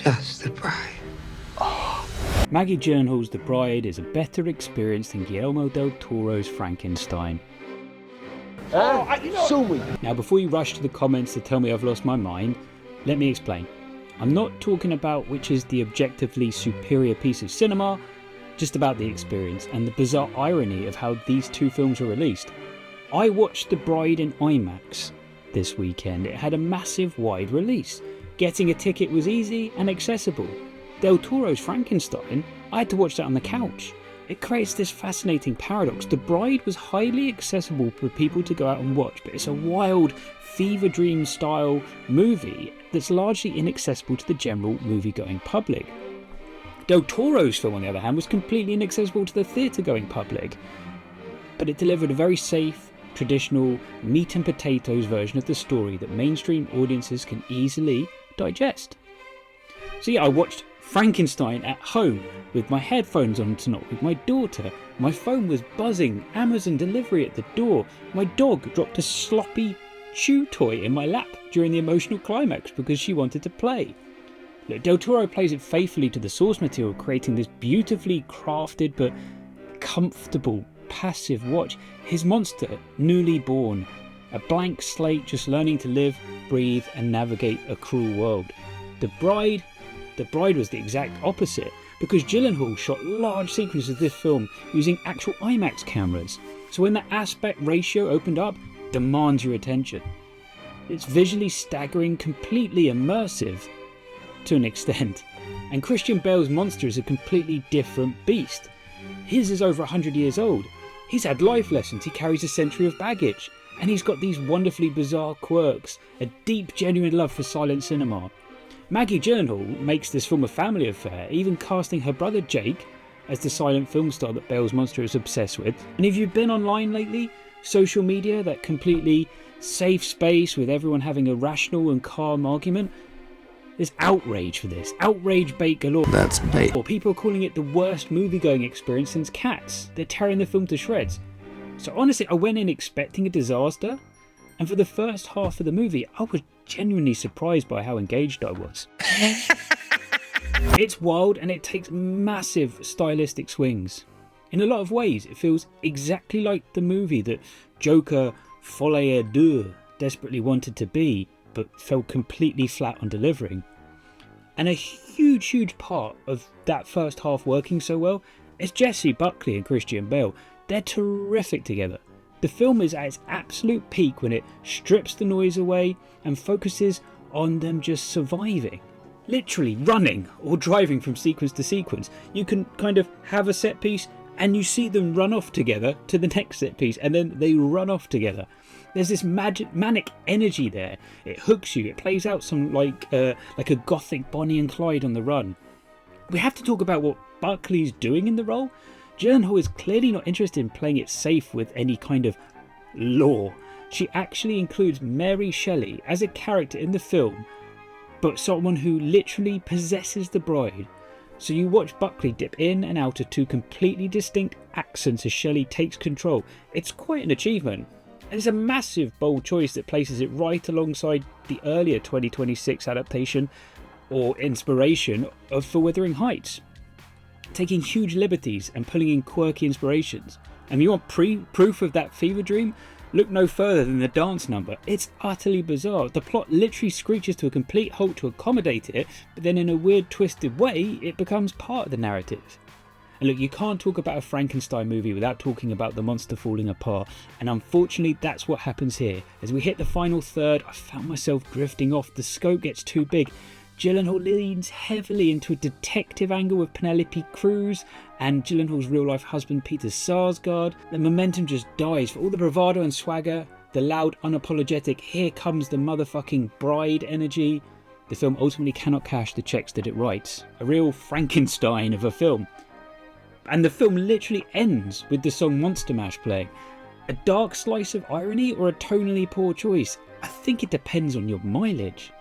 just the bride. Maggie Gyllenhaal's The Bride is a better experience than Guillermo del Toro's Frankenstein. Sue me. Now, before you rush to the comments to tell me I've lost my mind, let me explain. I'm not talking about which is the objectively superior piece of cinema, just about the experience and the bizarre irony of how these two films were released. I watched The Bride in IMAX this weekend. It had a massive wide release. Getting a ticket was easy and accessible. Del Toro's Frankenstein, I had to watch that on the couch. It creates this fascinating paradox. The Bride was highly accessible for people to go out and watch, but it's a wild, fever dream style movie that's largely inaccessible to the general movie-going public. Del Toro's film, on the other hand, was completely inaccessible to the theatre-going public, but it delivered a very safe, traditional, meat and potatoes version of the story that mainstream audiences can easily digest. So yeah, I watched Frankenstein at home with my headphones on tonight with my daughter. My phone was buzzing, Amazon delivery at the door. My dog dropped a sloppy chew toy in my lap during the emotional climax because she wanted to play. Look, Del Toro plays it faithfully to the source material, creating this beautifully crafted but comfortable passive watch. His monster, newly born, a blank slate just learning to live, breathe and navigate a cruel world. The Bride was the exact opposite, because Gyllenhaal shot large sequences of this film using actual IMAX cameras. So when the aspect ratio opened up, demands your attention. It's visually staggering, completely immersive to an extent. And Christian Bale's monster is a completely different beast. His is over 100 years old. He's had life lessons, he carries a century of baggage, and he's got these wonderfully bizarre quirks, a deep, genuine love for silent cinema. Maggie Gyllenhaal makes this film a family affair, even casting her brother Jake as the silent film star that Bale's monster is obsessed with. And if you've been online lately, social media, that completely safe space with everyone having a rational and calm argument, there's outrage for this. Outrage bait galore. That's bait. Or people are calling it the worst movie-going experience since Cats. They're tearing the film to shreds. So honestly, I went in expecting a disaster, and for the first half of the movie, I was genuinely surprised by how engaged I was. It's wild and it takes massive stylistic swings. In a lot of ways, it feels exactly like the movie that Joker Folie Deux desperately wanted to be, but fell completely flat on delivering. And a huge part of that first half working so well is Jessie, Buckley and Christian Bale. They're terrific together. The film is at its absolute peak when it strips the noise away and focuses on them just surviving. Literally running or driving from sequence to sequence. You can kind of have a set piece and you see them run off together to the next set piece and then they run off together. There's this manic energy there. It hooks you. It plays out some like a gothic Bonnie and Clyde on the run. We have to talk about what Buckley's doing in the role. Gyllenhaal is clearly not interested in playing it safe with any kind of lore. She actually includes Mary Shelley as a character in the film, but someone who literally possesses the bride. So you watch Buckley dip in and out of two completely distinct accents as Shelley takes control. It's quite an achievement. And it's a massive bold choice that places it right alongside the earlier 2026 adaptation or inspiration of For Wuthering Heights. Taking huge liberties and pulling in quirky inspirations. And you want proof of that fever dream? Look no further than the dance number. It's utterly bizarre. The plot literally screeches to a complete halt to accommodate it, but then in a weird twisted way, it becomes part of the narrative. And look, you can't talk about a Frankenstein movie without talking about the monster falling apart, and unfortunately that's what happens here. As we hit the final third, I found myself drifting off. The scope gets too big. Gyllenhaal leans heavily into a detective angle with Penélope Cruz and Gyllenhaal's real-life husband Peter Sarsgaard. The momentum just dies. For all the bravado and swagger, the loud, unapologetic, here comes the motherfucking bride energy, the film ultimately cannot cash the checks that it writes. A real Frankenstein of a film. And the film literally ends with the song Monster Mash playing. A dark slice of irony or a tonally poor choice? I think it depends on your mileage.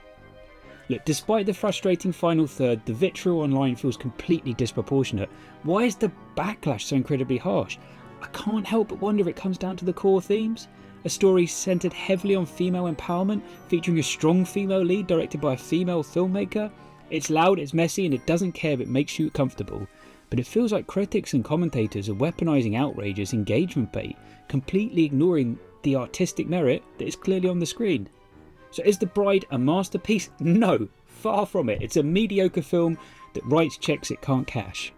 Look, despite the frustrating final third, the vitriol online feels completely disproportionate. Why is the backlash so incredibly harsh? I can't help but wonder if it comes down to the core themes. A story centred heavily on female empowerment, featuring a strong female lead directed by a female filmmaker, It's loud, it's messy, and it doesn't care if it makes you comfortable. But it feels like critics and commentators are weaponising outrage as engagement bait, completely ignoring the artistic merit that is clearly on the screen. So is The Bride a masterpiece? No, far from it. It's a mediocre film that writes checks it can't cash.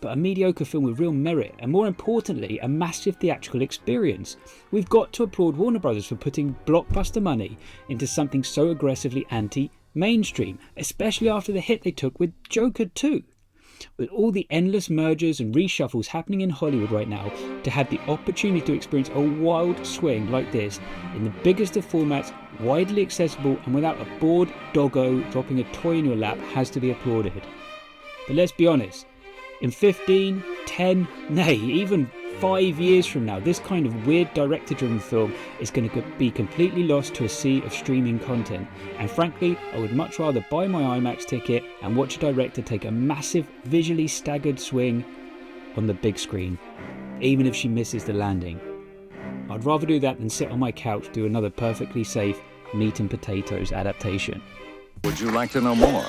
But a mediocre film with real merit, and more importantly, a massive theatrical experience. We've got to applaud Warner Brothers for putting blockbuster money into something so aggressively anti-mainstream, especially after the hit they took with Joker 2. With all the endless mergers and reshuffles happening in Hollywood right now, to have the opportunity to experience a wild swing like this in the biggest of formats, widely accessible and without a bored doggo dropping a toy in your lap has to be applauded. But let's be honest, in 15, 10, nay, even 5 years from now, this kind of weird director-driven film is going to be completely lost to a sea of streaming content. And frankly, I would much rather buy my IMAX ticket and watch a director take a massive, visually staggered swing on the big screen, even if she misses the landing. I'd rather do that than sit on my couch do another perfectly safe meat and potatoes adaptation. Would you like to know more?